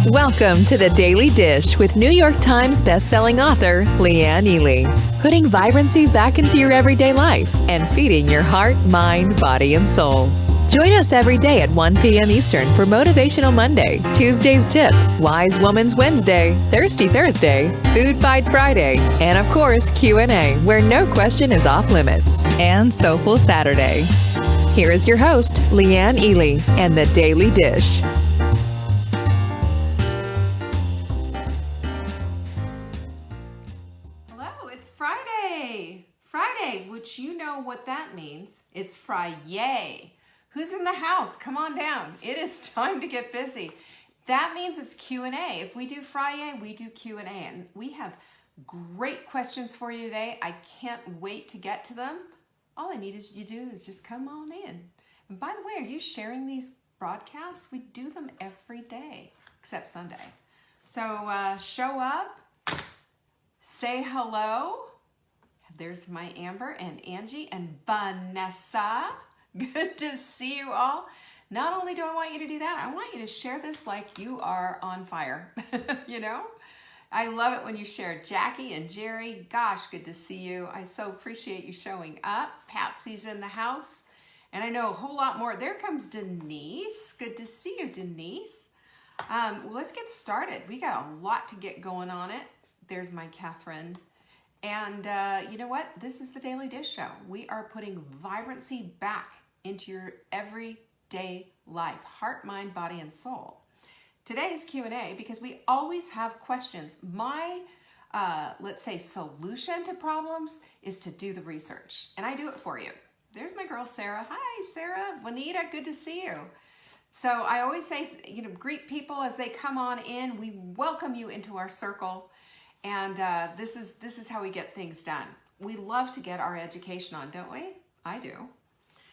Welcome to the Daily Dish with New York Times bestselling author Leanne Ely. Putting vibrancy back into your everyday life and feeding your heart, mind, body, and soul. Join us every day at 1 p.m. Eastern for Motivational Monday, Tuesday's Tip, Wise Woman's Wednesday, Thirsty Thursday, Food Fight Friday, and of course Q&A, where no question is off limits, and Soulful Saturday. Here is your host, Leanne Ely, and the Daily Dish. Hello, it's Friday. Friday, which you know what that means. It's FriYay. Who's in the house? Come on down. It is time to get busy. That means it's Q&A. If we do FriYay, we do Q&A. And we have great questions for you today. I can't wait to get to them. All I need you to do is just come on in. And by the way, are you sharing these broadcasts? We do them every day, except Sunday. So show up, say hello. There's my Amber and Angie and Vanessa. Good to see you all. Not only do I want you to do that, I want you to share this like you are on fire. You know? I love it when you share. Jackie and Jerry, gosh, good to see you. I so appreciate you showing up. Patsy's in the house. And I know a whole lot more. There comes Denise. Good to see you, Denise. Well, let's get started. We got a lot to get going on it. There's my Catherine. And you know what? This is the Daily Dish Show. We are putting vibrancy back into your everyday life, heart, mind, body, and soul. Today's Q&A, because we always have questions. My, let's say, solution to problems is to do the research, and I do it for you. There's my girl, Sarah. Hi, Sarah. Juanita, good to see you. So I always say, you know, greet people as they come on in. We welcome you into our circle, and this is how we get things done. We love to get our education on, don't we? I do.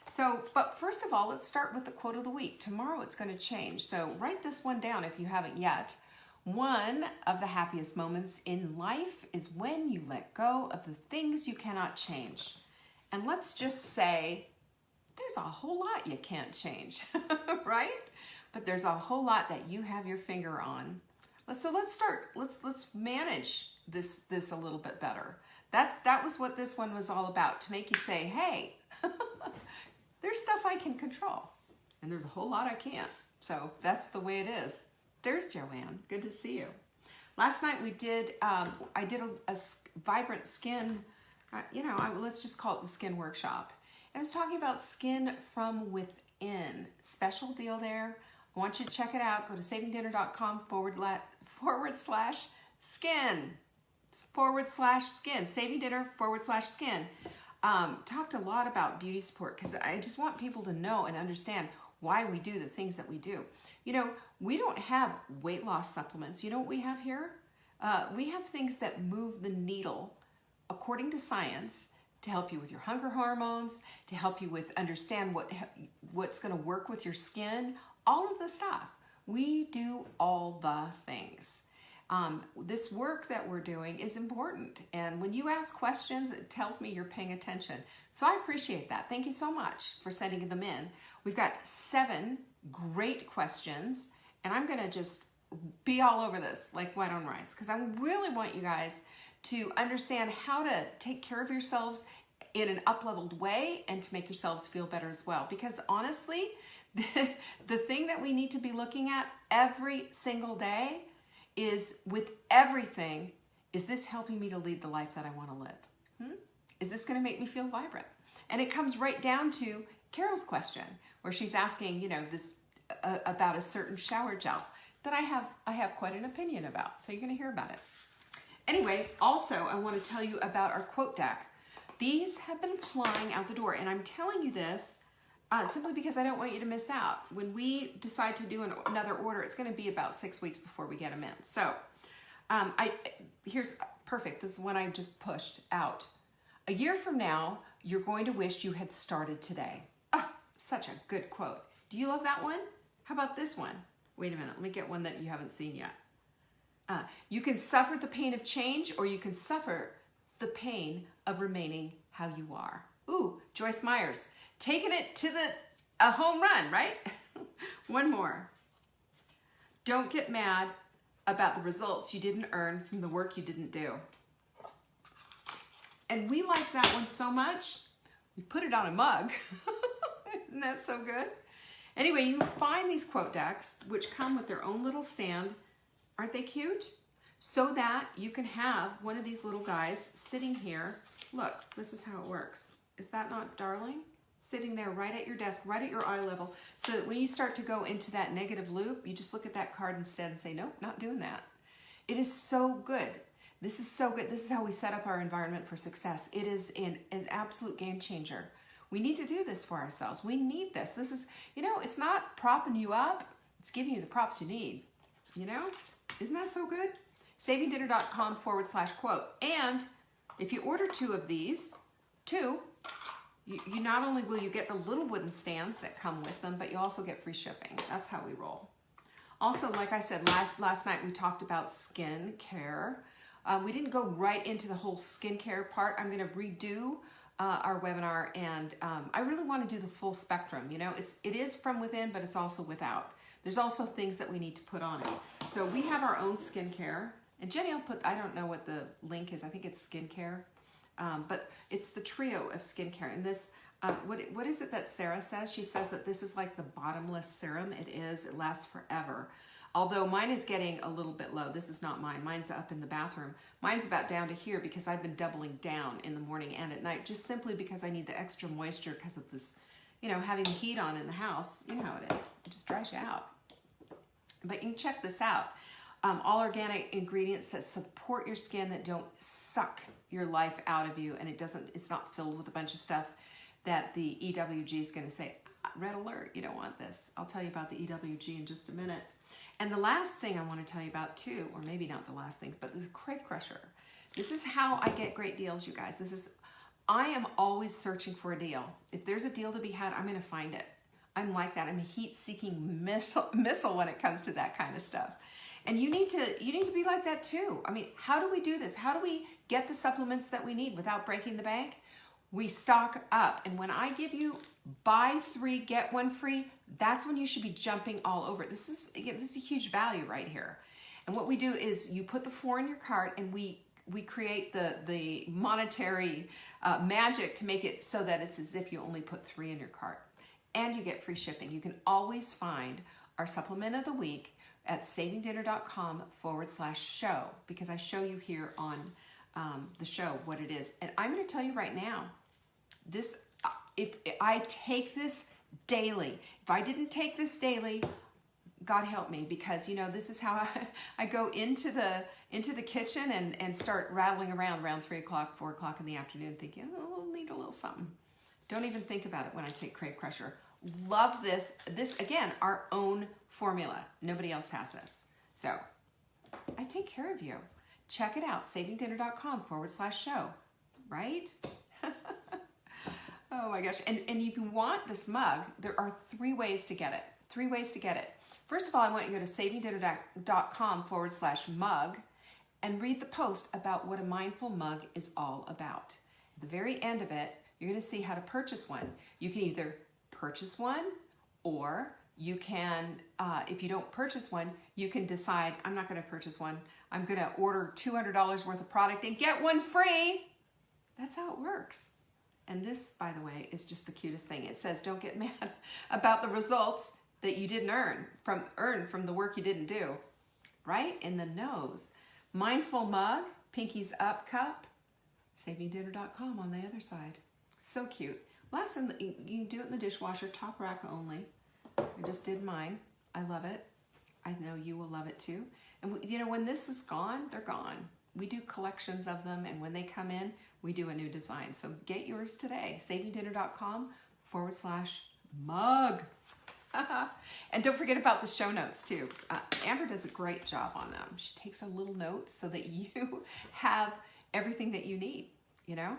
So, but first of all, let's start with the quote of the week. Tomorrow it's going to change. So write this one down if you haven't yet. One of the happiest moments in life is when you let go of the things you cannot change. And let's just say there's a whole lot you can't change, right? But there's a whole lot that you have your finger on. Let's start. Let's manage this a little bit better. That was what this one was all about, to make you say, hey, there's stuff I can control, and there's a whole lot I can't. So that's the way it is. There's Joanne. Good to see you. Last night we did, I did a vibrant skin, let's just call it the skin workshop. I was talking about skin from within. Special deal there. I want you to check it out. Go to savingdinner.com /skin. /skin. Saving Dinner /skin. Talked a lot about beauty support because I just want people to know and understand why we do the things that we do. You know, we don't have weight loss supplements. You know what we have here? We have things that move the needle according to science to help you with your hunger hormones, to help you with understand what's going to work with your skin, all of the stuff. We do all the things. This work that we're doing is important. And when you ask questions, it tells me you're paying attention. So I appreciate that. Thank you so much for sending them in. We've got 7 great questions, and I'm going to just be all over this like white on rice, because I really want you guys to understand how to take care of yourselves in an up-leveled way and to make yourselves feel better as well. Because honestly, the thing that we need to be looking at every single day is, with everything, is this helping me to lead the life that I want to live? Is this going to make me feel vibrant? And it comes right down to Carol's question, where she's asking, you know, this about a certain shower gel that I have quite an opinion about. So you're going to hear about it. Anyway, also I want to tell you about our quote deck. These have been flying out the door, and I'm telling you this simply because I don't want you to miss out. When we decide to do another order, it's going to be about 6 weeks before we get them in. So here's perfect. This is one I just pushed out. A year from now, you're going to wish you had started today. Oh, such a good quote. Do you love that one? How about this one? Wait a minute. Let me get one that you haven't seen yet. You can suffer the pain of change, or you can suffer the pain of remaining how you are. Ooh, Joyce Myers. Taking it to a home run, right? One more. Don't get mad about the results you didn't earn from the work you didn't do. And we like that one so much, we put it on a mug. Isn't that so good? Anyway, you find these quote decks, which come with their own little stand. Aren't they cute? So that you can have one of these little guys sitting here. Look, this is how it works. Is that not darling? Sitting there right at your desk, right at your eye level, so that when you start to go into that negative loop, you just look at that card instead and say, nope, not doing that. It is so good. This is so good. This is how we set up our environment for success. It is an absolute game changer. We need to do this for ourselves. We need this. This is, you know, it's not propping you up. It's giving you the props you need. You know? Isn't that so good? savingdinner.com/quote. And if you order 2 of these, you not only will you get the little wooden stands that come with them, but you also get free shipping. That's how we roll. Also, like I said, last night we talked about skin care. We didn't go right into the whole skincare part. I'm going to redo our webinar, and I really want to do the full spectrum. You know, it is from within, but it's also without. There's also things that we need to put on it. So we have our own skincare, and Jenny will put, I don't know what the link is. I think it's skincare, but it's the trio of skincare. And this, what is it that Sarah says? She says that this is like the bottomless serum. It is. It lasts forever. Although mine is getting a little bit low. This is not mine. Mine's up in the bathroom. Mine's about down to here because I've been doubling down in the morning and at night, just simply because I need the extra moisture because of this, you know, having the heat on in the house. You know how it is. It just dries you out. But you can check this out. All organic ingredients that support your skin, that don't suck your life out of you, and it's not filled with a bunch of stuff that the EWG is going to say, red alert, you don't want this. I'll tell you about the EWG in just a minute. And the last thing I want to tell you about too, or maybe not the last thing, but the Crave Crusher. This is how I get great deals, you guys. I am always searching for a deal. If there's a deal to be had, I'm going to find it. I'm like that. I'm a heat-seeking missile when it comes to that kind of stuff. And you need to be like that too. I mean, how do we do this? How do we get the supplements that we need without breaking the bank? We stock up. And when I give you buy 3, get 1 free, that's when you should be jumping all over it. This is a huge value right here. And what we do is you put the 4 in your cart, and we create the monetary magic to make it so that it's as if you only put 3 in your cart. And you get free shipping. You can always find our supplement of the week at savingdinner.com/show, because I show you here on the show what it is. And I'm going to tell you right now, if I take this daily, if I didn't take this daily, God help me, because you know, this is how I go into the kitchen and start rattling around 3 o'clock, 4 o'clock in the afternoon, thinking, oh, we'll need a little something. Don't even think about it when I take Crave Crusher. Love this. This, again, our own formula. Nobody else has this. So I take care of you. Check it out, savingdinner.com/show, right? Oh my gosh. And if you want this mug, there are 3 ways to get it. 3 ways to get it. First of all, I want you to go to savingdinner.com/mug and read the post about what a mindful mug is all about. At the very end of it, you're going to see how to purchase one. You can either purchase one, or you can, if you don't purchase one, you can decide, I'm not going to purchase one. I'm going to order $200 worth of product and get 1 free. That's how it works. And this, by the way, is just the cutest thing. It says, don't get mad about the results that you didn't earn from the work you didn't do. Right in the nose. Mindful mug, pinkies up cup, savingdinner.com on the other side. So cute. Last thing, you can do it in the dishwasher, top rack only. I just did mine. I love it. I know you will love it too. And you know, when this is gone, they're gone. We do collections of them, and when they come in, we do a new design. So get yours today, savingdinner.com/mug. And don't forget about the show notes too. Amber does a great job on them. She takes a little notes so that you have everything that you need, you know?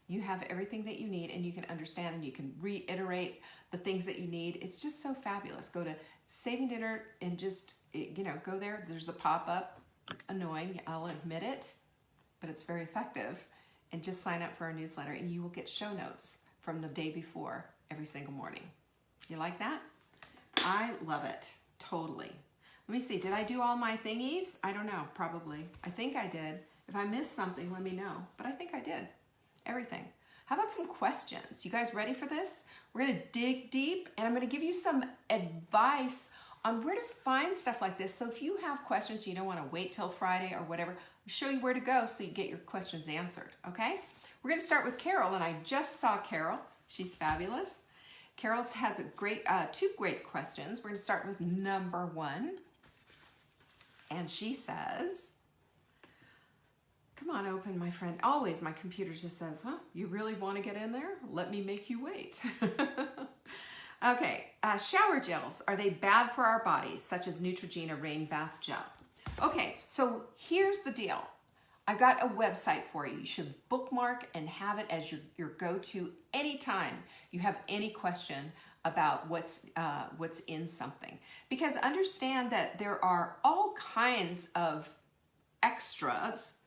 You have everything that you need, and you can understand, and you can reiterate the things that you need. It's just so fabulous. Go to Saving Dinner and just, you know, go there. There's a pop-up, annoying, I'll admit it, but it's very effective. And just sign up for our newsletter, and you will get show notes from the day before every single morning. You like that? I love it, totally. Let me see, did I do all my thingies? I don't know, probably. I think I did. If I missed something, let me know. But I think I did. Everything. How about some questions? You guys ready for this? We're gonna dig deep and I'm gonna give you some advice on where to find stuff like this. So if you have questions, you don't wanna wait till Friday or whatever, I'll show you where to go so you get your questions answered, okay? We're gonna start with Carol, and I just saw Carol. She's fabulous. Carol has a great, two great questions. We're gonna start with number 1. And she says, come on, open, my friend. Always my computer just says, huh, you really want to get in there? Let me make you wait. Okay, shower gels. Are they bad for our bodies, such as Neutrogena Rain Bath Gel? Okay, so here's the deal. I've got a website for you. You should bookmark and have it as your go-to anytime you have any question about what's in something. Because understand that there are all kinds of extras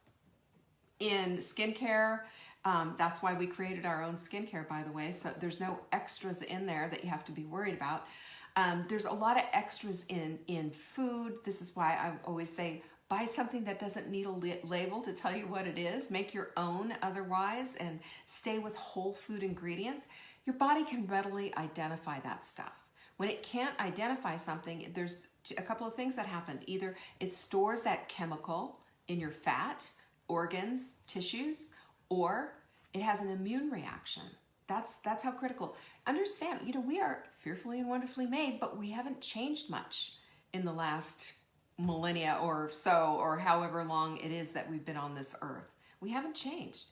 in skincare. That's why we created our own skincare, by the way. So there's no extras in there that you have to be worried about. There's a lot of extras in food. This is why I always say, buy something that doesn't need a label to tell you what it is. Make your own otherwise, and stay with whole food ingredients. Your body can readily identify that stuff. When it can't identify something, there's a couple of things that happen. Either it stores that chemical in your fat, organs, tissues, or it has an immune reaction. That's how critical. Understand, we are fearfully and wonderfully made, but we haven't changed much in the last millennia or so, or however long it is that we've been on this earth. We haven't changed.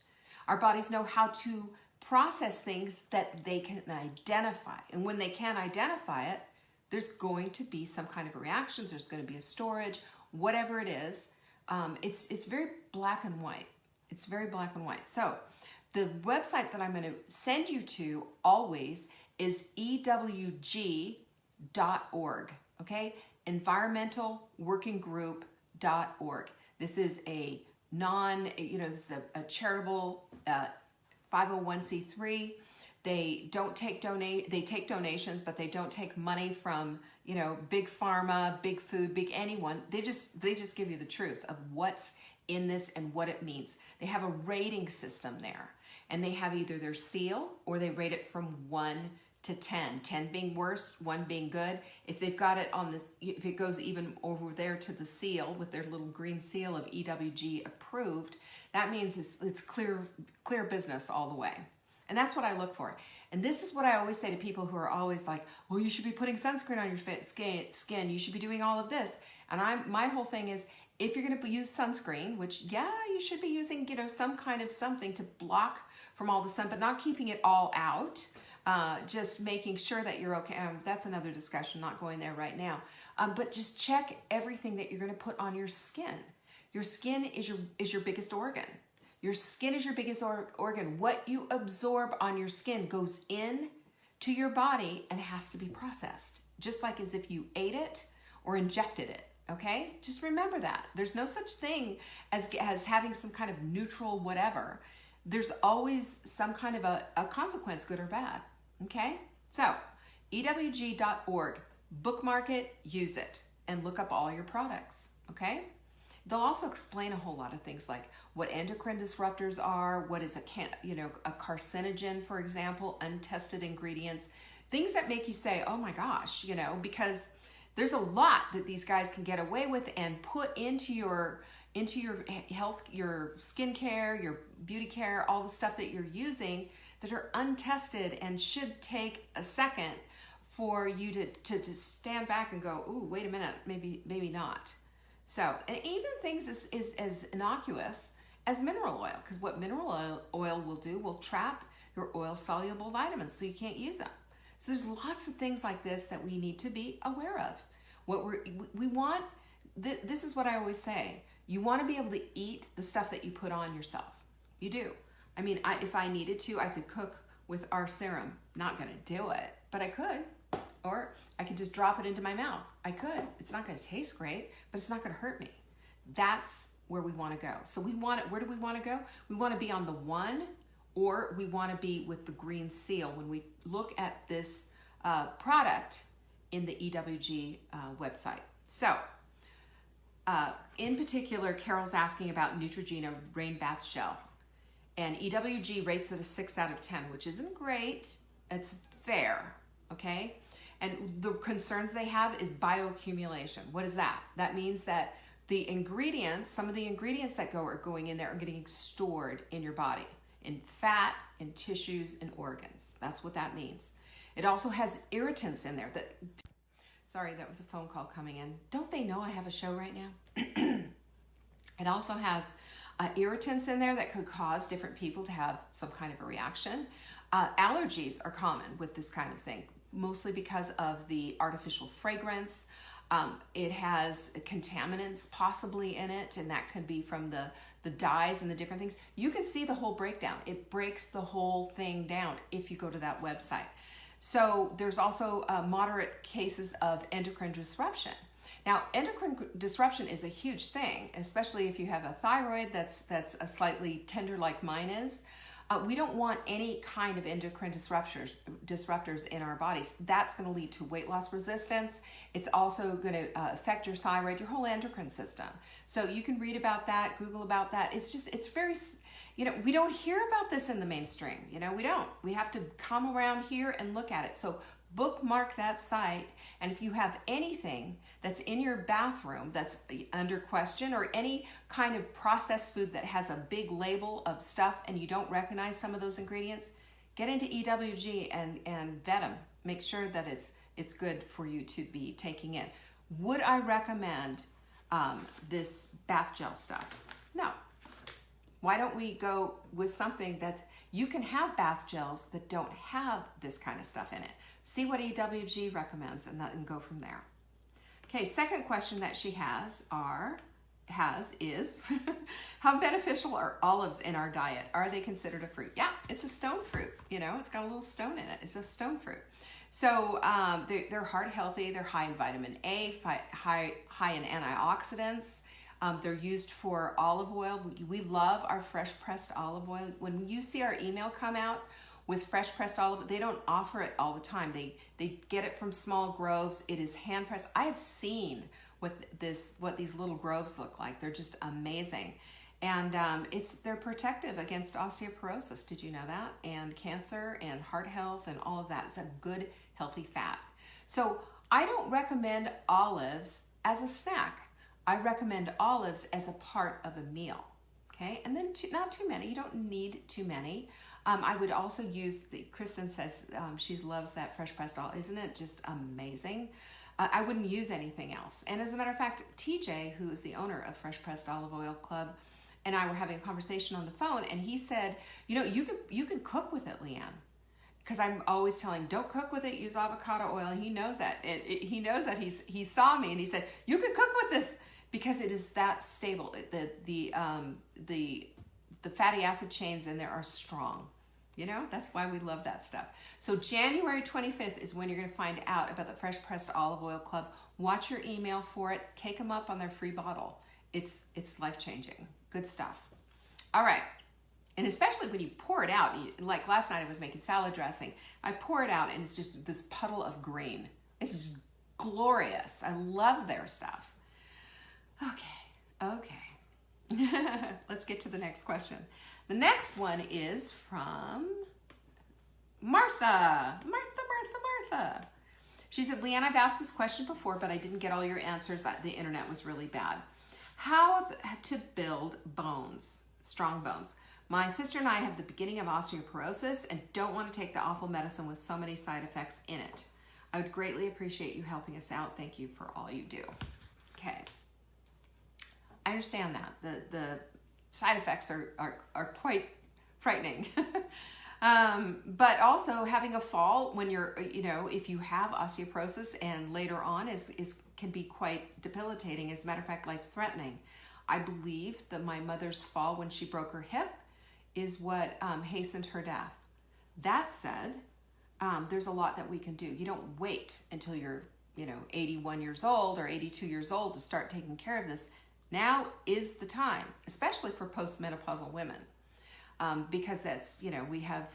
Our bodies know how to process things that they can identify. And when they can't identify it, there's going to be some kind of a reaction. There's going to be a storage, whatever it is. It's very black and white. It's very black and white. So the website that I'm going to send you to always is ewg.org, okay? environmentalworkinggroup.org. This is a this is a charitable 501c3. They don't take they take donations, but they don't take money from, big pharma, big food, big anyone. They just give you the truth of what's in this and what it means. They have a rating system there, and they have either their seal or they rate it from 1 to 10, 10 being worst, 1 being good. If they've got it on this, if it goes even over there to the seal with their little green seal of EWG approved, that means it's clear business all the way. And that's what I look for. And this is what I always say to people who are always like, well, you should be putting sunscreen on your skin. You should be doing all of this. And my whole thing is, if you're going to use sunscreen, which, yeah, you should be using, some kind of something to block from all the sun, but not keeping it all out. Just making sure that you're okay. That's another discussion, not going there right now. But just check everything that you're going to put on your skin. Your skin is your biggest organ. Your skin is your biggest organ. What you absorb on your skin goes in to your body and has to be processed, just like as if you ate it or injected it. Okay? Just remember that. There's no such thing as having some kind of neutral whatever. There's always some kind of a consequence, good or bad. Okay? So, ewg.org. Bookmark it, use it, and look up all your products. Okay? They'll also explain a whole lot of things like what endocrine disruptors are, what is a carcinogen, for example, untested ingredients, things that make you say, oh my gosh, because there's a lot that these guys can get away with and put into your health, your skincare, your beauty care, all the stuff that you're using that are untested and should take a second for you to stand back and go, ooh, wait a minute, maybe not. So, and even things as innocuous as mineral oil, because what mineral oil will do will trap your oil-soluble vitamins, so you can't use them. So there's lots of things like this that we need to be aware of. What we want, this is what I always say, you want to be able to eat the stuff that you put on yourself. You do. I mean, if I needed to, I could cook with our serum. Not going to do it, but I could. Or I could just drop it into my mouth. I could. It's not going to taste great, but it's not going to hurt me. That's where we want to go. So where do we want to go? We want to be on the 1, or we want to be with the green seal when we look at this product in the EWG website. So In particular, Carol's asking about Neutrogena Rain Bath Gel. And EWG rates it a 6 out of 10, which isn't great. It's fair, okay? And the concerns they have is bioaccumulation. What is that? That means that the ingredients, some of the ingredients that are going in there are getting stored in your body, in fat, in tissues, and organs. That's what that means. It also has irritants in there that, sorry, that was a phone call coming in. Don't they know I have a show right now? It also has irritants in there that could cause different people to have some kind of a reaction. Allergies are common with this kind of thing, mostly because of the artificial fragrance. It has contaminants possibly in it, and that could be from the dyes and the different things. You can see the whole breakdown. It breaks the whole thing down if you go to that website. So there's also moderate cases of endocrine disruption. Now, endocrine disruption is a huge thing, especially if you have a thyroid that's a slightly tender like mine is. We don't want any kind of endocrine disruptors in our bodies. That's going to lead to weight loss resistance. It's also going to affect your thyroid, your whole endocrine system. So you can read about that, Google about that. It's very, we don't hear about this in the mainstream. We don't. We have to come around here and look at it. So bookmark that site. And if you have anything that's in your bathroom that's under question, or any kind of processed food that has a big label of stuff and you don't recognize some of those ingredients, get into EWG and vet them. Make sure that it's good for you to be taking in. Would I recommend this bath gel stuff? No. Why don't we go with something that you can have bath gels that don't have this kind of stuff in it? See what EWG recommends and go from there. Okay, second question that she has is, how beneficial are olives in our diet? Are they considered a fruit? Yeah, it's a stone fruit. It's got a little stone in it. It's a stone fruit. So they're heart healthy. They're high in vitamin A, high in antioxidants. They're used for olive oil. We love our fresh pressed olive oil. When you see our email come out with fresh pressed olive, they don't offer it all the time. They get it from small groves. It is hand pressed. I have seen what these little groves look like. They're just amazing. And they're protective against osteoporosis. Did you know that? And cancer and heart health and all of that. It's a good, healthy fat. So I don't recommend olives as a snack. I recommend olives as a part of a meal. Okay, and then not too many. You don't need too many. I would also use Kristen says she loves that fresh pressed olive. Isn't it just amazing? I wouldn't use anything else. And as a matter of fact, TJ, who is the owner of Fresh Pressed Olive Oil Club, and I were having a conversation on the phone, and he said, you can cook with it, Leanne. Because I'm always telling, don't cook with it, use avocado oil, and he knows that. He knows that. He saw me, and he said, you can cook with this, because it is that stable. The fatty acid chains in there are strong. That's why we love that stuff. So January 25th is when you're going to find out about the Fresh Pressed Olive Oil Club. Watch your email for it. Take them up on their free bottle. It's life-changing. Good stuff. All right. And especially when you pour it out, like last night I was making salad dressing. I pour it out and it's just this puddle of green. It's just glorious. I love their stuff. Okay. Let's get to the next question. The next one is from Martha. Martha. She said, Leanne, I've asked this question before, but I didn't get all your answers. The internet was really bad. How to build bones, strong bones? My sister and I have the beginning of osteoporosis and don't want to take the awful medicine with so many side effects in it. I would greatly appreciate you helping us out. Thank you for all you do. Okay. I understand that. The side effects are quite frightening. But also having a fall when you're, if you have osteoporosis and later on can be quite debilitating. As a matter of fact, life-threatening. I believe that my mother's fall when she broke her hip is what hastened her death. That said, there's a lot that we can do. You don't wait until you're, 81 years old or 82 years old to start taking care of this. Now is the time, especially for postmenopausal women, because that's, we have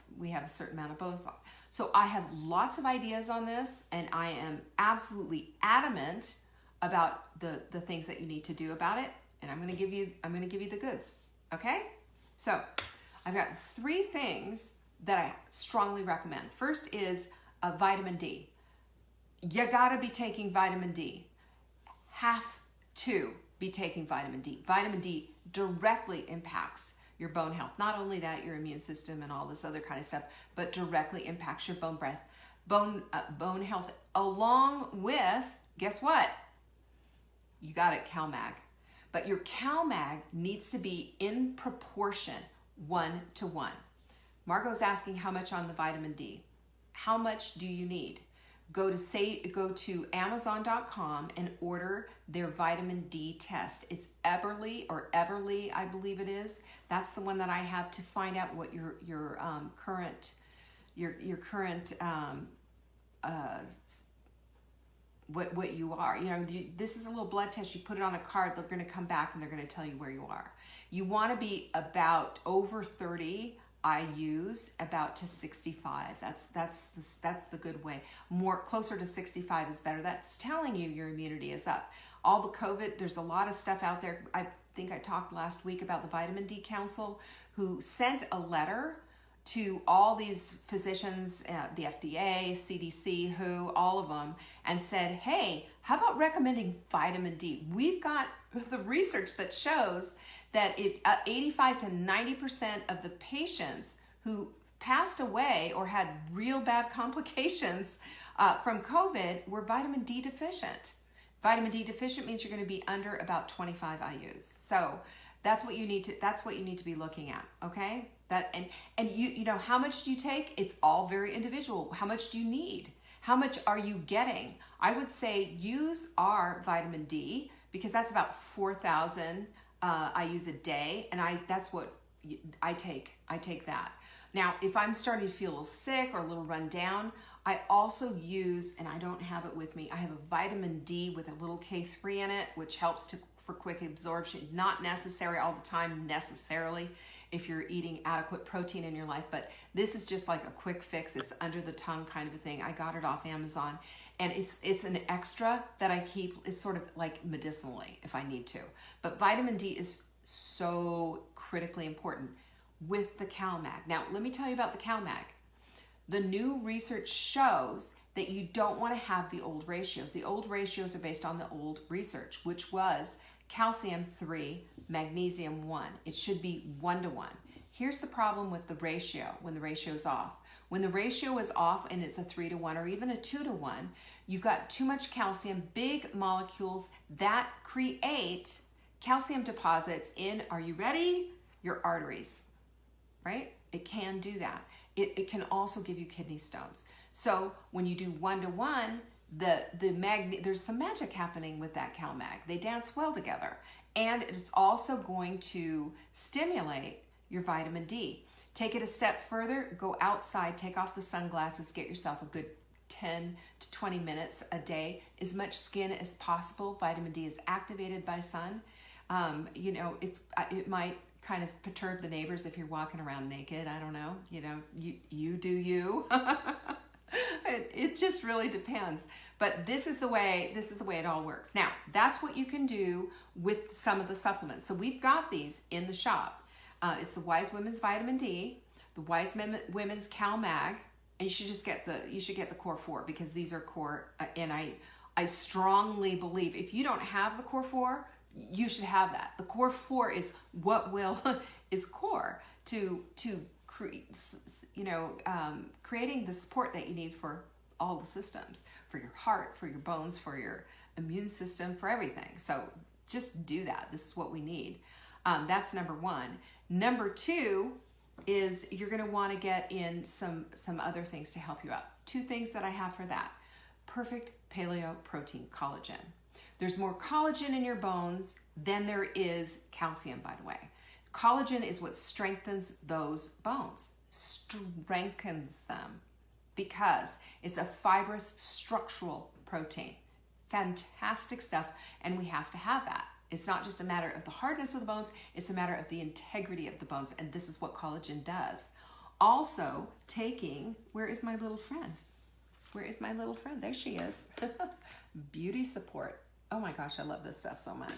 a certain amount of bone fall. So I have lots of ideas on this, and I am absolutely adamant about the things that you need to do about it, and I'm going to give you the goods. Okay? So, I've got 3 things that I strongly recommend. First is vitamin D. You got to be taking vitamin D. Have to be taking vitamin D. Vitamin D directly impacts your bone health. Not only that, your immune system and all this other kind of stuff, but directly impacts your bone health, along with, guess what? You got it, CalMag. But your CalMag needs to be in proportion 1-to-1. Margot's asking how much on the vitamin D. How much do you need? Go to Amazon.com and order their vitamin D test. It's Everly, I believe it is. That's the one that I have to find out what your current what you are. You know, this is a little blood test. You put it on a card. They're going to come back and they're going to tell you where you are. You want to be about over 30. I use about to 65. That's the good way. More closer to 65 is better. That's telling you your immunity is up. All the COVID, there's a lot of stuff out there. I think I talked last week about the Vitamin D Council, who sent a letter to all these physicians, the FDA, CDC, WHO, all of them, and said, hey, how about recommending vitamin D? We've got the research that shows that 85 to 90% of the patients who passed away or had real bad complications from COVID were vitamin D deficient. Vitamin D deficient means you're going to be under about 25 IUs. So that's what you need to be looking at, okay? And you know, how much do you take? It's all very individual. How much do you need? How much are you getting? I would say use our vitamin D, because that's about 4,000 IUs a day, and that's what I take. I take that. Now, if I'm starting to feel a little sick or a little run down, I also use, and I don't have it with me, I have a vitamin D with a little K3 in it, which helps for quick absorption. Not necessary all the time, necessarily, if you're eating adequate protein in your life, but this is just like a quick fix. It's under the tongue kind of a thing. I got it off Amazon, and it's an extra that I keep. It's sort of like medicinally if I need to. But vitamin D is so critically important with the CalMag. Now, let me tell you about the CalMag. The new research shows that you don't want to have the old ratios. The old ratios are based on the old research, which was calcium 3, magnesium 1. It should be 1-to-1. Here's the problem with the ratio when the ratio is off. When the ratio is off and it's a 3-to-1 or even a 2-to-1, you've got too much calcium, big molecules that create calcium deposits in, are you ready? Your arteries, right? It can do that. It can also give you kidney stones. So when you do 1-to-1, there's some magic happening with that CalMag. They dance well together. And it's also going to stimulate your vitamin D. Take it a step further, go outside, take off the sunglasses, get yourself a good 10 to 20 minutes a day, as much skin as possible. Vitamin D is activated by sun. You know, it might kind of perturb the neighbors if you're walking around naked. I don't know. You know, you do you. It just really depends. But this is the way it all works. Now, that's what you can do with some of the supplements. So we've got these in the shop. It's the Wise Women's Vitamin D, the Wise Women's CalMag, and you should get the Core 4, because these are core. And I strongly believe if you don't have the Core 4, you should have that. The Core 4 is is core to creating the support that you need for all the systems, for your heart, for your bones, for your immune system, for everything. So just do that. This is what we need. That's number 1. Number 2 is you're going to want to get in some other things to help you out. 2 things that I have for that. Perfect paleo protein, collagen. There's more collagen in your bones than there is calcium, by the way. Collagen is what strengthens those bones, strengthens them, because it's a fibrous structural protein. Fantastic stuff, and we have to have that. It's not just a matter of the hardness of the bones, it's a matter of the integrity of the bones, and this is what collagen does. Also, where is my little friend? Where is my little friend? There she is. Beauty support. Oh my gosh, I love this stuff so much.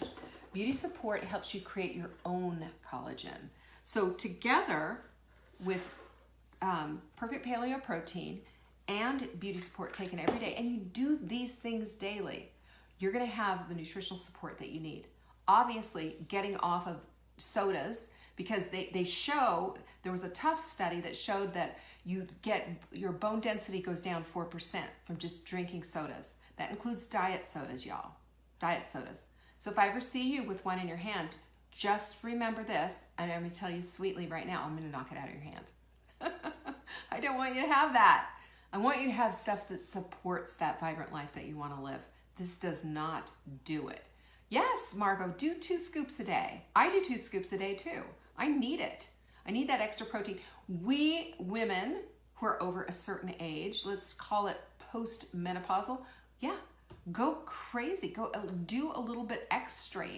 Beauty Support helps you create your own collagen. So together with Perfect Paleo Protein and Beauty Support taken every day, and you do these things daily, you're gonna have the nutritional support that you need. Obviously, getting off of sodas, because they show, there was a tough study that showed that your bone density goes down 4% from just drinking sodas. That includes diet sodas, y'all. Diet sodas. So if I ever see you with one in your hand, just remember this, and I'm gonna tell you sweetly right now, I'm gonna knock it out of your hand. I don't want you to have that. I want you to have stuff that supports that vibrant life that you wanna live. This does not do it. Yes, Margot, do 2 scoops a day. I do 2 scoops a day too. I need it. I need that extra protein. We women who are over a certain age, let's call it post-menopausal, yeah, go crazy. Go do a little bit extra.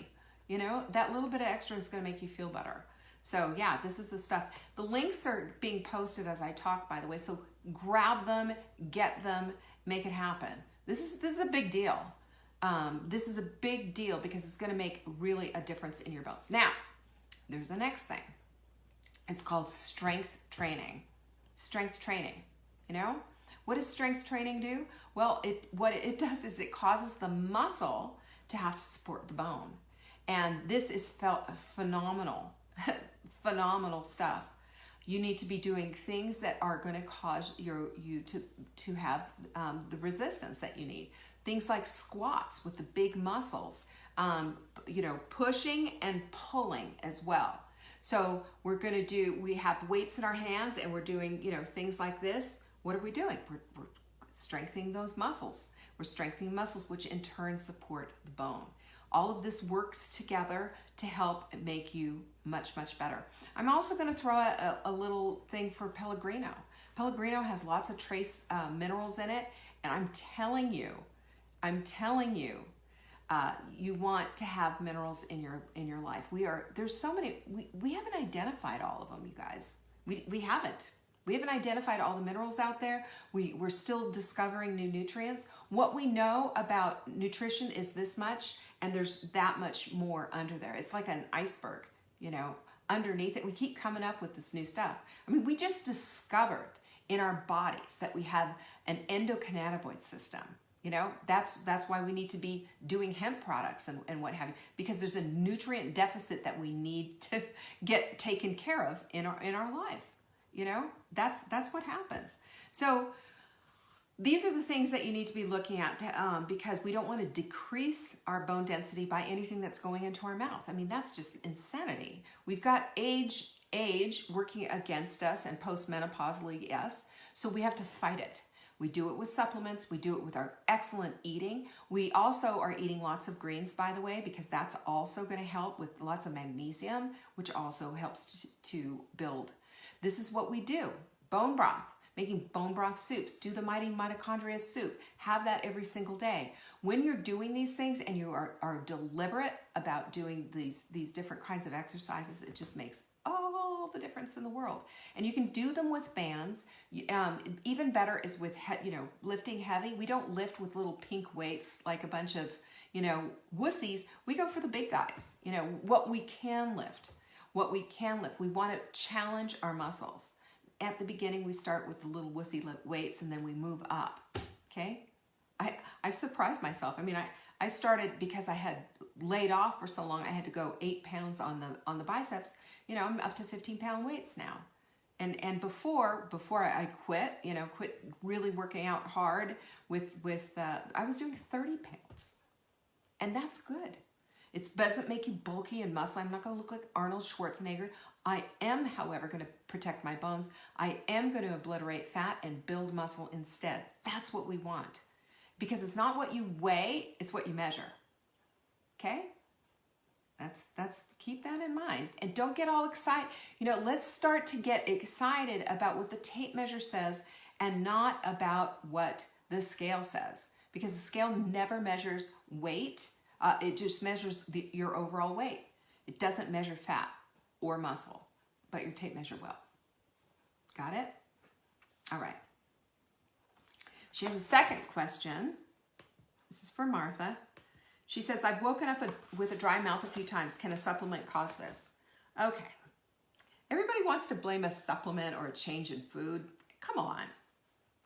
You know, that little bit of extra is going to make you feel better. So yeah, this is the stuff. The links are being posted as I talk, by the way. So grab them, get them, make it happen. This is a big deal. This is a big deal because it's going to make really a difference in your bones. Now, there's the next thing. It's called strength training. Strength training, you know? What does strength training do? Well, what it does is it causes the muscle to have to support the bone. And this is phenomenal, phenomenal stuff. You need to be doing things that are going to cause you to have the resistance that you need. Things like squats with the big muscles, you know, pushing and pulling as well. So we have weights in our hands and we're doing, you know, things like this. What are we doing? We're strengthening those muscles. We're strengthening muscles, which in turn support the bone. All of this works together to help make you much, much better. I'm also going to throw out a little thing for Pellegrino. Pellegrino has lots of trace minerals in it, and I'm telling you, you want to have minerals in your life. There's so many. We haven't identified all of them, you guys. We haven't. We haven't identified all the minerals out there. We're still discovering new nutrients. What we know about nutrition is this much, and there's that much more under there. It's like an iceberg, you know, underneath it. We keep coming up with this new stuff. I mean, we just discovered in our bodies that we have an endocannabinoid system. You know, that's why we need to be doing hemp products and what have you, because there's a nutrient deficit that we need to get taken care of in our lives. You know, that's what happens. So these are the things that you need to be looking at because we don't want to decrease our bone density by anything that's going into our mouth. I mean, that's just insanity. We've got age working against us and postmenopausally, yes. So we have to fight it. We do it with supplements. We do it with our excellent eating. We also are eating lots of greens, by the way, because that's also going to help with lots of magnesium, which also helps to build. This is what we do. Bone broth, making bone broth soups. Do the mighty mitochondria soup. Have that every single day. When you're doing these things and you are deliberate about doing these different kinds of exercises, it just makes all the difference in the world. And you can do them with bands. Even better is with, lifting heavy. We don't lift with little pink weights like a bunch of, wussies. We go for the big guys, what we can lift. We want to challenge our muscles. At the beginning, we start with the little wussy weights and then we move up, okay? I've surprised myself. I mean, I started because I had laid off for so long. I had to go 8 pounds on the biceps. I'm up to 15-pound weights now. And before I quit, quit really working out hard I was doing 30 pounds. And that's good. It doesn't make you bulky and muscle. I'm not going to look like Arnold Schwarzenegger. I am, however, going to protect my bones. I am going to obliterate fat and build muscle instead. That's what we want. Because it's not what you weigh, it's what you measure. Okay? That's keep that in mind. And don't get all excited. Let's start to get excited about what the tape measure says and not about what the scale says. Because the scale never measures weight. It just measures your overall weight. It doesn't measure fat or muscle, but your tape measure will. Got it? All right. She has a second question. This is for Martha. She says, I've woken up with a dry mouth a few times. Can a supplement cause this? Okay. Everybody wants to blame a supplement or a change in food. Come on.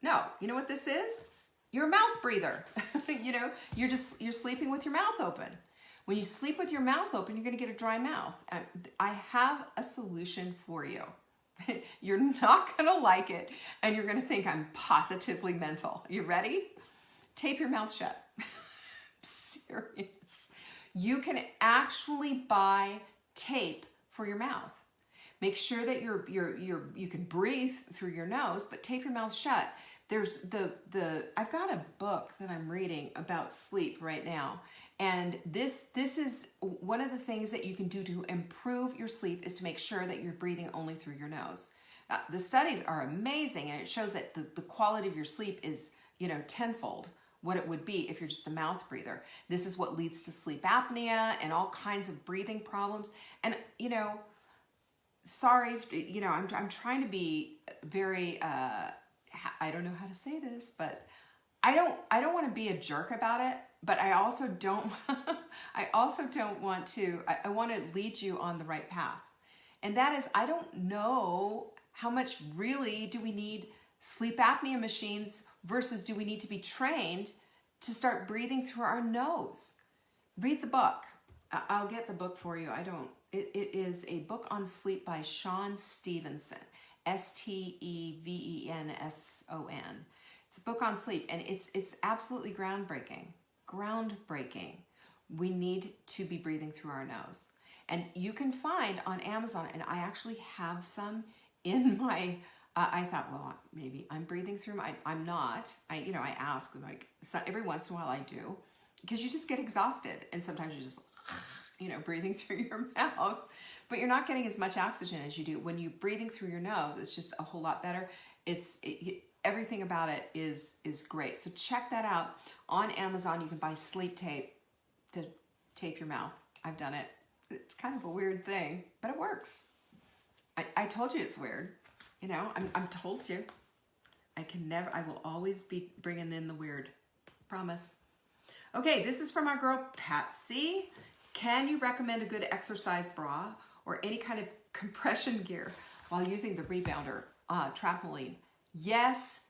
No, you know what this is? You're a mouth breather. You know, you're sleeping with your mouth open. When you sleep with your mouth open, you're going to get a dry mouth. I have a solution for you. You're not going to like it, and you're going to think I'm positively mental. You ready? Tape your mouth shut. Serious. You can actually buy tape for your mouth. Make sure that you can breathe through your nose, but tape your mouth shut. There's I've got a book that I'm reading about sleep right now. And this is one of the things that you can do to improve your sleep is to make sure that you're breathing only through your nose. The studies are amazing, and it shows that the quality of your sleep is, you know, tenfold what it would be if you're just a mouth breather. This is what leads to sleep apnea and all kinds of breathing problems. And, you know, sorry, you know, I'm trying to be very, I don't know how to say this, but I don't want to be a jerk about it, but I also don't want to, I want to lead you on the right path. And that is, I don't know how much really do we need sleep apnea machines versus do we need to be trained to start breathing through our nose? Read the book. I'll get the book for you. It is a book on sleep by Sean Stevenson, Stevenson. It's a book on sleep, and it's absolutely groundbreaking. Groundbreaking. We need to be breathing through our nose. And you can find on Amazon, and I actually have some in my, I thought, well, maybe I'm breathing through I'm not. I ask, like, so every once in a while I do, because you just get exhausted, and sometimes you just, breathing through your mouth, but you're not getting as much oxygen as you do. When you're breathing through your nose, it's just a whole lot better. Everything about it is great. So check that out on Amazon. You can buy sleep tape to tape your mouth. I've done it. It's kind of a weird thing, but it works. I told you it's weird. I'm told you. I will always be bringing in the weird. Promise. Okay, this is from our girl, Patsy. Can you recommend a good exercise bra or any kind of compression gear while using the rebounder trampoline? Yes,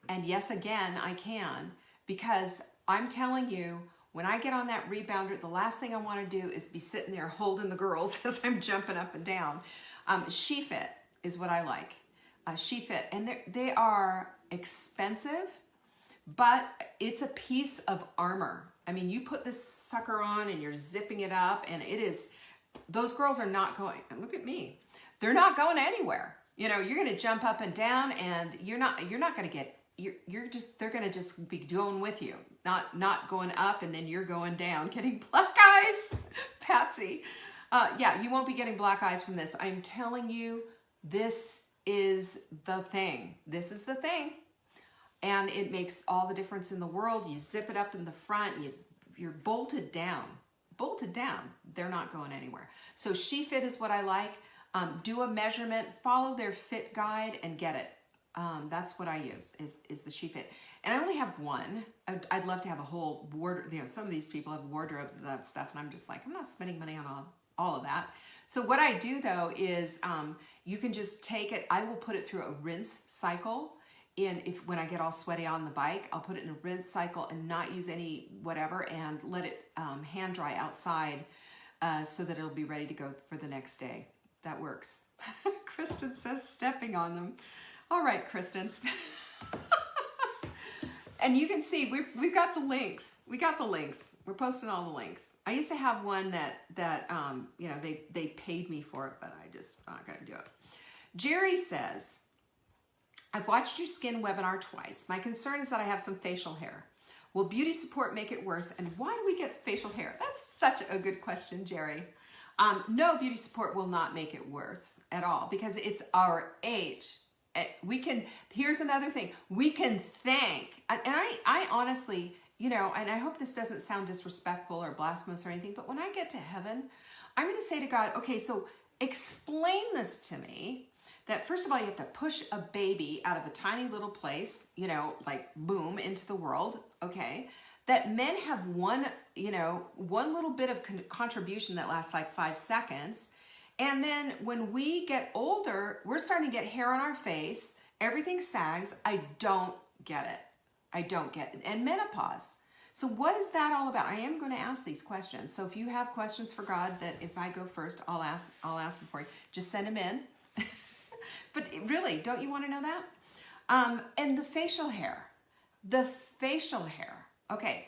and yes again, I can, because I'm telling you, when I get on that rebounder, the last thing I want to do is be sitting there holding the girls as I'm jumping up and down. SheFit is what I like. SheFit, and they are expensive, but it's a piece of armor. I mean, you put this sucker on and you're zipping it up, and those girls are not going, and look at me, they're not going anywhere. You're going to jump up and down, and you're not going to get, they're going to just be going with you, not going up and then you're going down, getting black eyes. Patsy. Yeah, you won't be getting black eyes from this. I'm telling you, this is the thing. This is the thing. And it makes all the difference in the world. You zip it up in the front, you're bolted down. Bolted down. They're not going anywhere. So SheFit is what I like. Do a measurement, follow their fit guide, and get it. That's what I use, is the SheFit. And I only have one. I'd love to have a whole wardrobe. Some of these people have wardrobes of that stuff, and I'm just like, I'm not spending money on all of that. So what I do, though, is you can just take it. I will put it through a rinse cycle. When I get all sweaty on the bike, I'll put it in a rinse cycle and not use any whatever, and let it hand dry outside so that it'll be ready to go for the next day. That works. Kristen says stepping on them. All right, Kristen. And you can see we've got the links. We got the links. We're posting all the links. I used to have one that they paid me for it, but I just not gonna do it. Jerry says, I've watched your skin webinar twice. My concern is that I have some facial hair. Will beauty support make it worse? And why do we get facial hair? That's such a good question, Jerry. No, beauty support will not make it worse at all, because it's our age. Here's another thing. We can thank, and I honestly, and I hope this doesn't sound disrespectful or blasphemous or anything, but when I get to heaven, I'm going to say to God, okay, so explain this to me, that first of all, you have to push a baby out of a tiny little place, like boom, into the world. Okay. that men have one little bit of contribution that lasts like 5 seconds. And then when we get older, we're starting to get hair on our face. Everything sags. I don't get it. I don't get it. And menopause. So what is that all about? I am going to ask these questions. So if you have questions for God that if I go first, I'll ask them for you. Just send them in. But really, don't you want to know that? And the facial hair. The facial hair. Okay.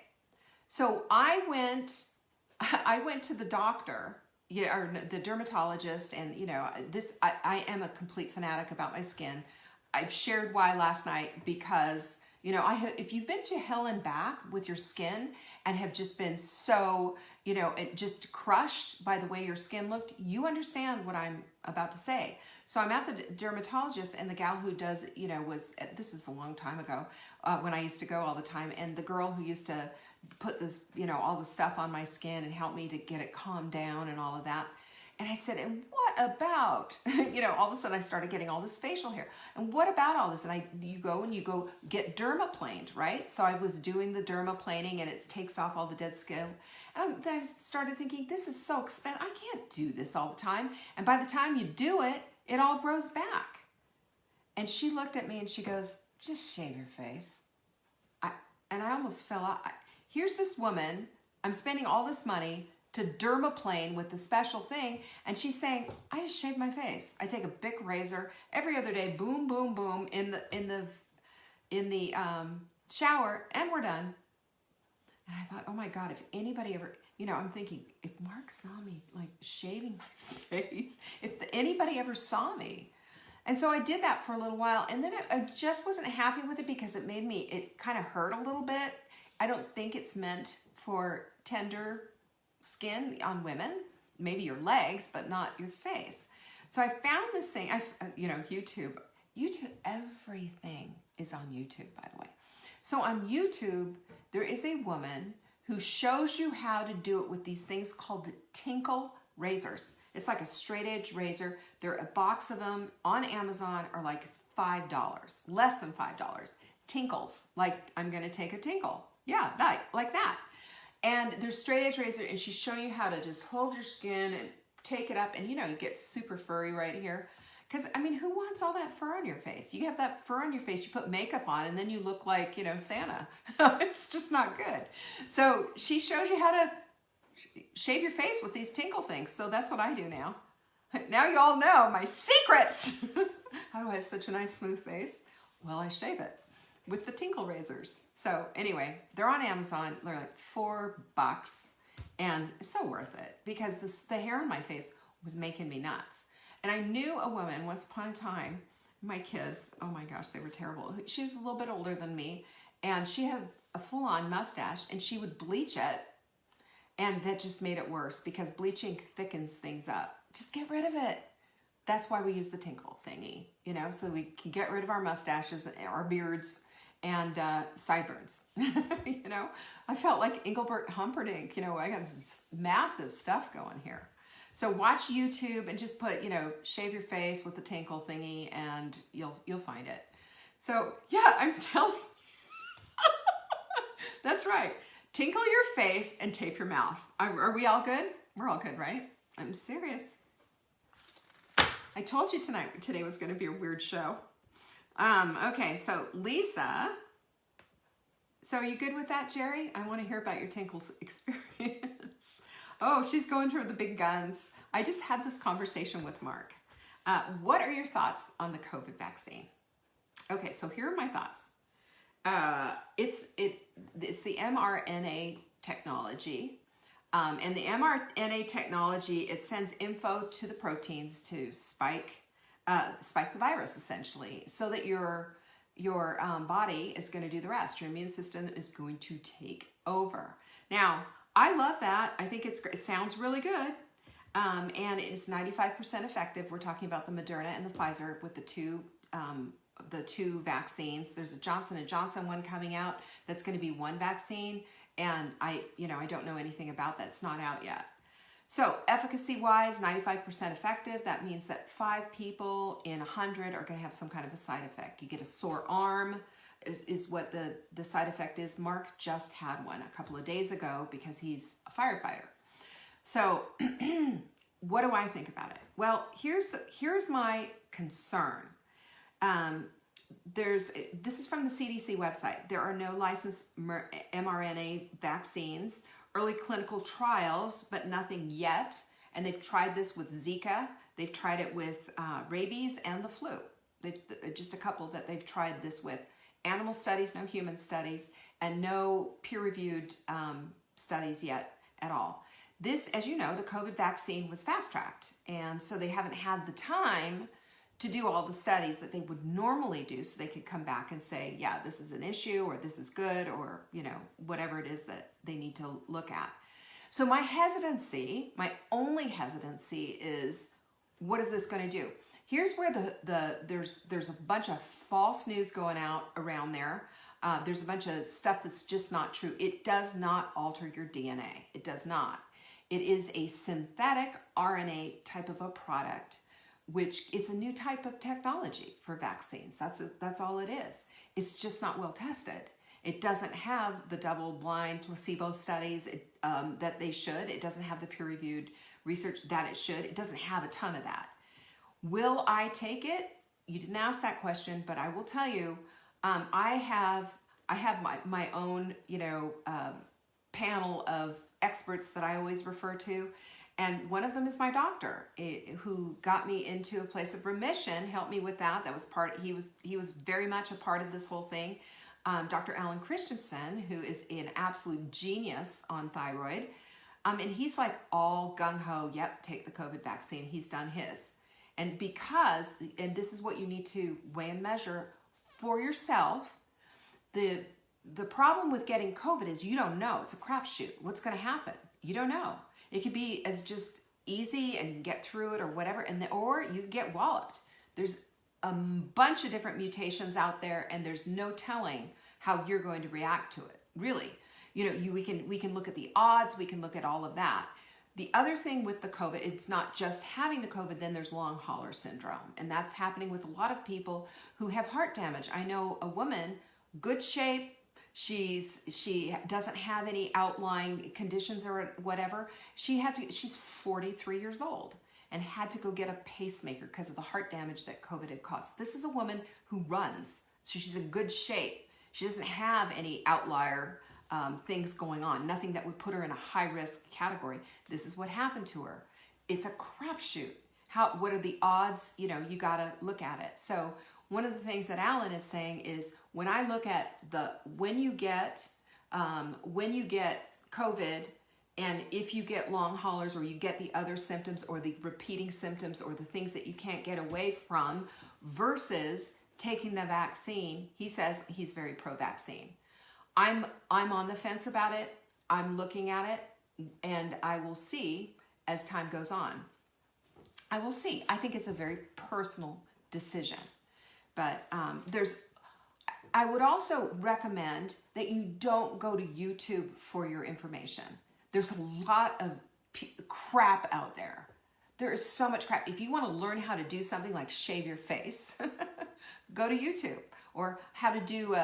So I went to the doctor, or the dermatologist, and I am a complete fanatic about my skin. I've shared why last night because if you've been to hell and back with your skin and have just been so, just crushed by the way your skin looked, you understand what I'm about to say. So I'm at the dermatologist, and the gal who does, this is a long time ago when I used to go all the time, and the girl who used to put this, all the stuff on my skin and help me to get it calmed down and all of that. And I said, and what about, all of a sudden I started getting all this facial hair. And what about all this? And you go get dermaplaned, right? So I was doing the dermaplaning, and it takes off all the dead skin. And then I started thinking, this is so expensive. I can't do this all the time. And by the time you do it, it all grows back. And she looked at me and she goes, just shave your face. And I almost fell out. Here's this woman, I'm spending all this money to dermaplane with the special thing, and she's saying, I just shave my face. I take a Bic razor every other day, boom, boom, boom, in the shower, and we're done. And I thought, oh my God, if anybody ever, I'm thinking, if Mark saw me like shaving my face, if anybody ever saw me. And so I did that for a little while, and then I just wasn't happy with it because it kind of hurt a little bit. I don't think it's meant for tender skin on women, maybe your legs, but not your face. So I found this thing, YouTube, everything is on YouTube, by the way. So on YouTube, there is a woman who shows you how to do it with these things called Tinkle razors. It's like a straight edge razor. A box of them on Amazon are like $5, less than $5. Tinkles, like I'm gonna take a tinkle. Yeah, like that. And there's straight edge razor, and she's showing you how to just hold your skin and take it up, and you get super furry right here. Because, who wants all that fur on your face? You have that fur on your face, you put makeup on, and then you look like, Santa. It's just not good. So she shows you how to shave your face with these tinkle things. So that's what I do now. Now you all know my secrets. How do I have such a nice smooth face? Well, I shave it with the tinkle razors. So anyway, they're on Amazon. They're like $4, and it's so worth it because the hair on my face was making me nuts. And I knew a woman once upon a time, my kids, oh my gosh, they were terrible. She was a little bit older than me, and she had a full-on mustache, and she would bleach it, and that just made it worse because bleaching thickens things up. Just get rid of it. That's why we use the tinkle thingy, so we can get rid of our mustaches, our beards, and sideburns. I felt like Engelbert Humperdinck. I got this massive stuff going here. So watch YouTube and just put, shave your face with the tinkle thingy, and you'll find it. So yeah, I'm telling you. That's right. Tinkle your face and tape your mouth. Are we all good? We're all good, right? I'm serious. I told you today was going to be a weird show. Okay, so Lisa. So are you good with that, Jerry? I want to hear about your tinkle experience. Oh, she's going for the big guns. I just had this conversation with Mark. What are your thoughts on the COVID vaccine? Okay, so here are my thoughts. It's the mRNA technology. And the mRNA technology, it sends info to the proteins to spike the virus, essentially, so that your body is going to do the rest. Your immune system is going to take over. Now, I love that. I think it sounds really good. And it is 95% effective. We're talking about the Moderna and the Pfizer with the two vaccines. There's a Johnson & Johnson one coming out that's going to be one vaccine. And I don't know anything about that. It's not out yet. So efficacy-wise, 95% effective. That means that 5 people in 100 are going to have some kind of a side effect. You get a sore arm. is what the side effect is. Mark just had one a couple of days ago because he's a firefighter. So what do I think about it? Well, here's my concern. This is from the CDC website. There are no licensed mRNA vaccines, early clinical trials, but nothing yet. And they've tried this with Zika. They've tried it with rabies and the flu. Just a couple that they've tried this with. Animal studies, no human studies, and no peer-reviewed studies yet at all. This, as you know, the COVID vaccine was fast-tracked, and so they haven't had the time to do all the studies that they would normally do so they could come back and say, yeah, this is an issue, or this is good, or, you know, whatever it is that they need to look at. So my hesitancy, my only hesitancy is, what is this going to do? Here's where there's a bunch of false news going out around there. There's a bunch of stuff that's just not true. It does not alter your DNA. It does not. It is a synthetic RNA type of a product, which it's a new type of technology for vaccines. That's all it is. It's just not well tested. It doesn't have the double-blind placebo studies that they should. It doesn't have the peer-reviewed research that it should. It doesn't have a ton of that. Will I take it? You didn't ask that question, but I will tell you, I have my own, panel of experts that I always refer to, and one of them is my doctor, who got me into a place of remission, helped me with that. That was he was very much a part of this whole thing. Dr. Alan Christensen, who is an absolute genius on thyroid, and he's like all gung-ho, yep, take the COVID vaccine. He's done his. And this is what you need to weigh and measure for yourself, the problem with getting COVID is you don't know. It's a crapshoot. What's going to happen? You don't know. It could be as just easy and you can get through it or whatever, or you get walloped. There's a bunch of different mutations out there, and there's no telling how you're going to react to it. Really, we can look at the odds. We can look at all of that. The other thing with the COVID, it's not just having the COVID, then there's long hauler syndrome. And that's happening with a lot of people who have heart damage. I know a woman, good shape, she doesn't have any outlying conditions or whatever. She's 43 years old and had to go get a pacemaker because of the heart damage that COVID had caused. This is a woman who runs, so she's in good shape. She doesn't have any outlier things going on, nothing that would put her in a high-risk category. This is what happened to her. It's a crapshoot. What are the odds? You got to look at it. So one of the things that Alan is saying is, when I look at when you get COVID, and if you get long haulers, or you get the other symptoms or the repeating symptoms or the things that you can't get away from, versus taking the vaccine, he says he's very pro-vaccine. I'm on the fence about it. I'm looking at it, and I will see as time goes on. I will see. I think it's a very personal decision. But I would also recommend that you don't go to YouTube for your information. There's a lot of crap out there. There is so much crap. If you want to learn how to do something like shave your face, go to YouTube. Or how to do,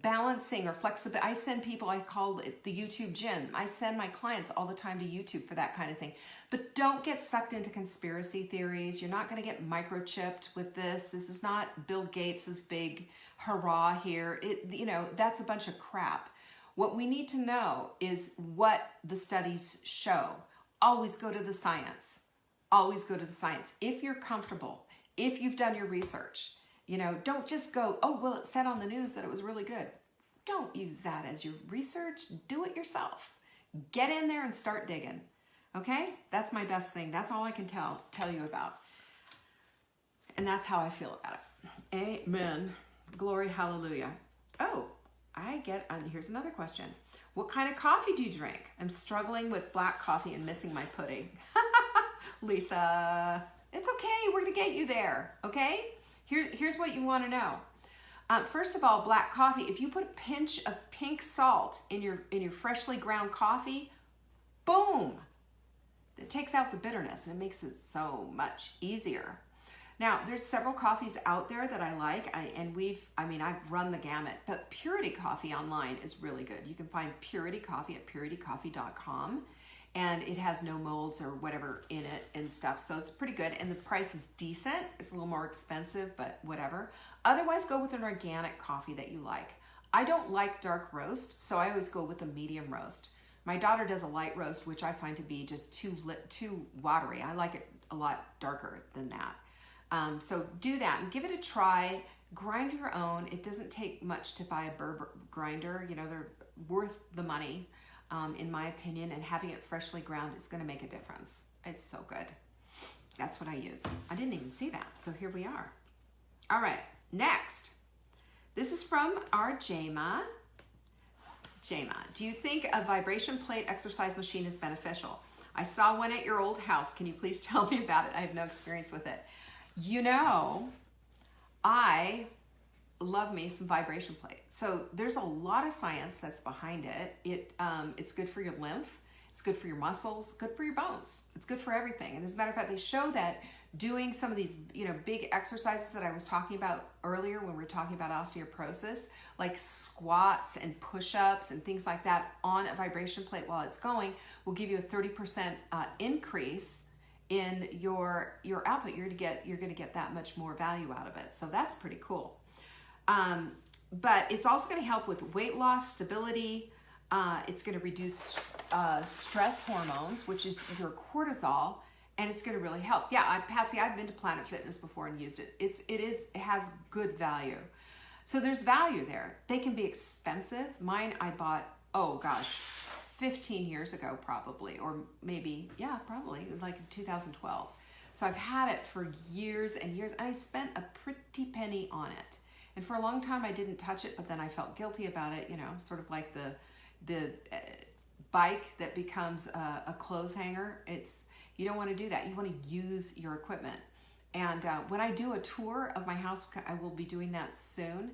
balancing or flexibility. I send people, I call it the YouTube gym. I send my clients all the time to YouTube for that kind of thing. But don't get sucked into conspiracy theories. You're not going to get microchipped with this. This is not Bill Gates's big hurrah here. That's a bunch of crap. What we need to know is what the studies show. Always go to the science. Always go to the science. If you're comfortable, if you've done your research, don't just go, oh, well, it said on the news that it was really good. Don't use that as your research. Do it yourself. Get in there and start digging. Okay? That's my best thing. That's all I can tell you about. And that's how I feel about it. Amen. Glory, hallelujah. Oh, here's another question. What kind of coffee do you drink? I'm struggling with black coffee and missing my pudding. Lisa, it's okay. We're going to get you there. Okay? Here's what you want to know. First of all, black coffee, if you put a pinch of pink salt in your freshly ground coffee, boom, it takes out the bitterness and it makes it so much easier. Now, there's several coffees out there that I like, I've run the gamut, but Purity Coffee online is really good. You can find Purity Coffee at puritycoffee.com, and it has no molds or whatever in it and stuff, so it's pretty good, and the price is decent. It's a little more expensive, but whatever. Otherwise, go with an organic coffee that you like. I don't like dark roast, so I always go with a medium roast. My daughter does a light roast, which I find to be just too watery. I like it a lot darker than that. So do that and give it a try. Grind your own. It doesn't take much to buy a Berber grinder. You know, they're worth the money, in my opinion, and having it freshly ground is going to make a difference. It's so good. That's what I use. I didn't even see that, so here we are. All right, next. This is from our Jama. Jama, do you think a vibration plate exercise machine is beneficial? I saw one at your old house. Can you please tell me about it? I have no experience with it. You know, I love me some vibration plate. So there's a lot of science that's behind it. It's good for your lymph. It's good for your muscles, good for your bones. It's good for everything. And as a matter of fact, they show that doing some of these, big exercises that I was talking about earlier when we were talking about osteoporosis, like squats and push-ups and things like that on a vibration plate while it's going, will give you a 30% increase in your output. You're going to get that much more value out of it. So that's pretty cool. But it's also going to help with weight loss, stability. It's going to reduce stress hormones, which is your cortisol, and it's going to really help. Yeah, Patsy, I've been to Planet Fitness before and used it. It has good value. So there's value there. They can be expensive. Mine I bought, 15 years ago probably, or maybe, probably like in 2012. So I've had it for years and years, and I spent a pretty penny on it. And for a long time I didn't touch it, but then I felt guilty about it, sort of like the bike that becomes a clothes hanger. You don't want to do that. You want to use your equipment. And when I do a tour of my house, I will be doing that soon.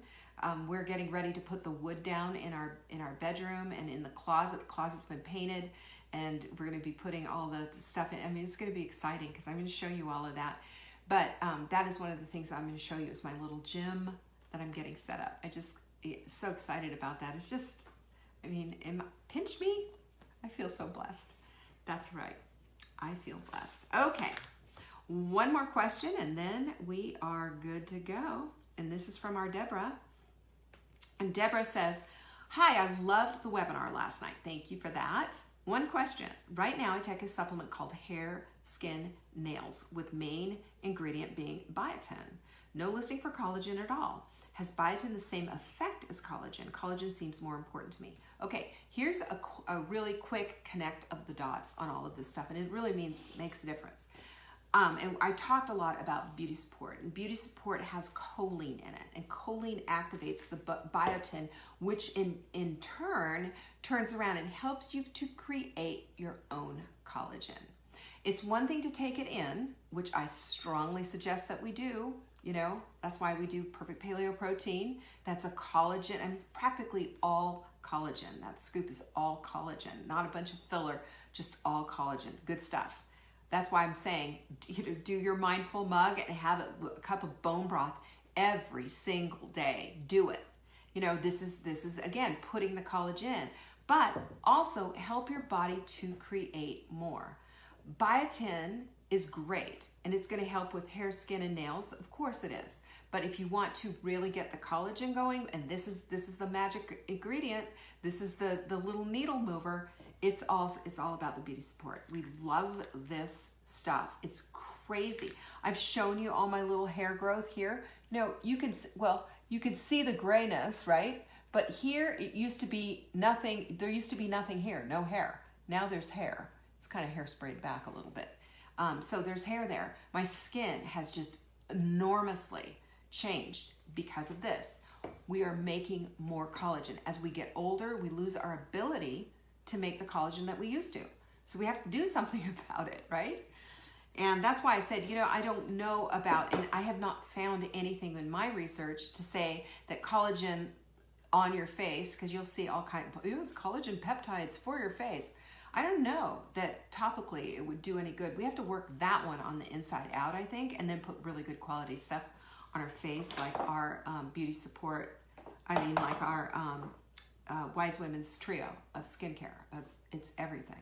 We're getting ready to put the wood down in our bedroom and in the closet. The closet's been painted, and we're going to be putting all the stuff in. I mean, it's going to be exciting because I'm going to show you all of that. But that is one of the things I'm going to show you is my little gym that I'm getting set up. I'm so excited about that. It's just, pinch me. I feel so blessed. That's right. I feel blessed. Okay. One more question and then we are good to go. And this is from our Deborah. And Deborah says, hi, I loved the webinar last night. Thank you for that. One question. Right now I take a supplement called Hair, Skin, Nails with main ingredient being biotin. No listing for collagen at all. Has biotin the same effect as collagen? Collagen seems more important to me. Okay, here's a really quick connect of the dots on all of this stuff, and it really makes a difference. And I talked a lot about beauty support, and beauty support has choline in it, and choline activates the biotin, which in turn turns around and helps you to create your own collagen. It's one thing to take it in, which I strongly suggest that we do. That's why we do Perfect Paleo Protein. That's a collagen, it's practically all collagen. That scoop is all collagen, not a bunch of filler, just all collagen. Good stuff. That's why I'm saying, do your mindful mug and have a cup of bone broth every single day. Do it. This is again, putting the collagen in, but also help your body to create more. Biotin is great, and it's going to help with hair, skin, and nails. Of course it is. But if you want to really get the collagen going, and this is the magic ingredient, this is the little needle mover, it's all about the beauty support. We love this stuff. It's crazy. I've shown you all my little hair growth here. You can see the grayness, right? But here it used to be nothing. There used to be nothing here, no hair. Now there's hair. It's kind of hairsprayed back a little bit. So there's hair there. My skin has just enormously changed because of this. We are making more collagen. As we get older, we lose our ability to make the collagen that we used to. So we have to do something about it, right? And that's why I said, I don't know about, and I have not found anything in my research to say that collagen on your face, because you'll see all kinds of, it's collagen peptides for your face. I don't know that topically it would do any good. We have to work that one on the inside out, I think, and then put really good quality stuff on our face, like our beauty support. Like our Wise Women's trio of skincare. It's everything.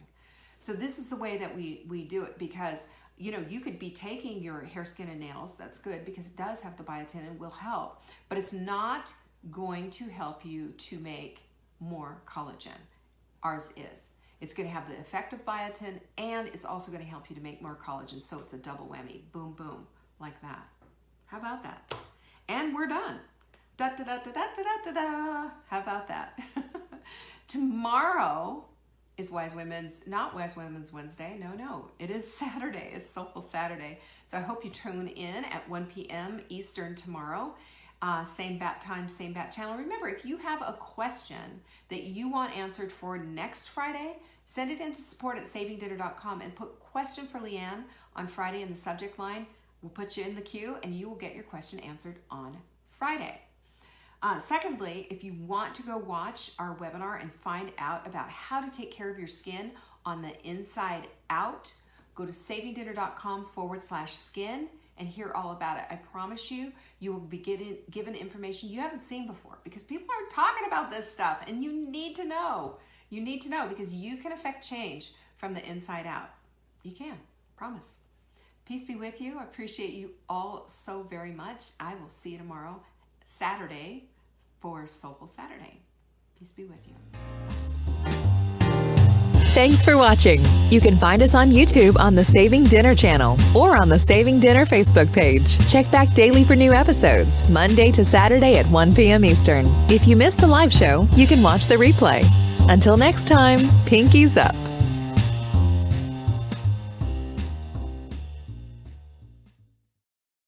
So this is the way that we do it, because you could be taking your hair, skin, and nails. That's good because it does have the biotin and will help, but it's not going to help you to make more collagen. Ours is. It's going to have the effect of biotin, and it's also going to help you to make more collagen. So it's a double whammy. Boom, boom, like that. How about that? And we're done. Da da da da da da da da. How about that? Tomorrow is not Wise Women's Wednesday. No. It is Saturday. It's Soulful Saturday. So I hope you tune in at 1 p.m. Eastern tomorrow. Same bat time, same bat channel. Remember, if you have a question that you want answered for next Friday, send it in to support@savingdinner.com and put question for Leanne on Friday in the subject line. We'll put you in the queue and you will get your question answered on Friday. Secondly, if you want to go watch our webinar and find out about how to take care of your skin on the inside out, go to savingdinner.com/skin and hear all about it. I promise you, you will be given information you haven't seen before, because people are talking about this stuff and you need to know. You need to know, because you can affect change from the inside out. You can, promise. Peace be with you. I appreciate you all so very much. I will see you tomorrow, Saturday, for Soulful Saturday. Peace be with you. Thanks for watching. You can find us on YouTube on the Saving Dinner channel or on the Saving Dinner Facebook page. Check back daily for new episodes, Monday to Saturday at 1 p.m. Eastern. If you missed the live show, you can watch the replay. Until next time, pinkies up.